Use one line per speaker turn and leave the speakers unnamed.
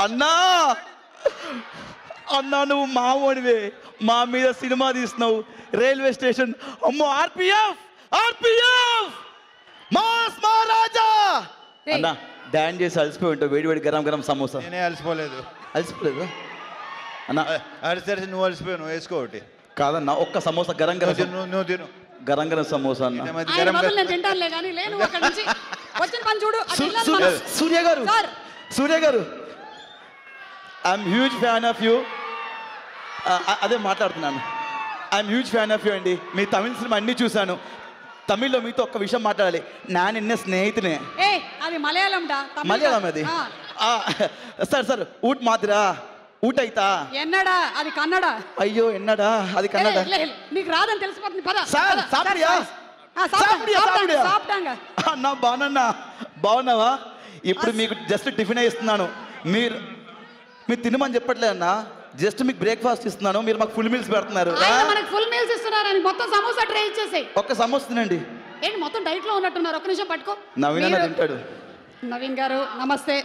అన్నా అన్నా నువ్వు మావోడివే, మా మీద సినిమా తీస్తున్నావు. రైల్వే స్టేషన్ అమ్మో ఆర్పిఎఫ్ ఆర్పిఎఫ్ మాస్ మహారాజా అన్నా డాన్స్ చేసి అలసిపోయి ఉంటావు. వేడి వేడి గరం గరం సమోసా.
నేనే అలసిపోలేదు.
అలసిపోలేదు అన్నా?
అలసి నువ్వు అలసిపోయావు, నువ్వు వేసుకో ఒకటి.
కాదన్నా ఒక్క సమోసా గరం గరం
నువ్వు తిను.
గరం గరం సమోసా అన్న. సూర్య గారు సూర్య గారు I'm huge fan of you. అదే మాట్లాడుతున్నాను. I'm huge fan of you అండి. మీ తమిళ సినిమా అన్నీ చూశాను. తమిళ్లో మీతో ఒక్క విషయం మాట్లాడాలి. నా నిన్న స్నేహితునే.
అది మలయాళం
మలయాళం అది. సార్ సార్ ఊట్ మాదిరా ఊట అయితా
ఎన్నడా అది కన్నడ.
అయ్యో ఎన్నడా అది కన్నడ.
నీకు రాదని తెలిసిపోతుంది పద.
సార్ సాపిడియా అన్నా బాగున్నా బాగున్నావా? ఇప్పుడు మీకు జస్ట్ టిఫిన్ ఇస్తున్నాను. మీరు తినమని చెప్పట్లే అన్నా, జస్ట్ మీకు బ్రేక్ఫాస్ట్ ఇస్తున్నాను. మీరు మాకు ఫుల్ మీల్స్ పెడుతున్నారు.
మనకు ఫుల్ మీల్స్ ఇస్తున్నారని మొత్తం సమోసా ట్రై ఇచ్చేసాయి.
ఒక్క సమోసా తినండి.
ఏంటి మొత్తం డైట్ లో ఉన్నట్టున్నారు. ఒక్క నిమిషం పట్టుకో.
నవీన్ తింటాడు.
నవీన్ గారు నమస్తే.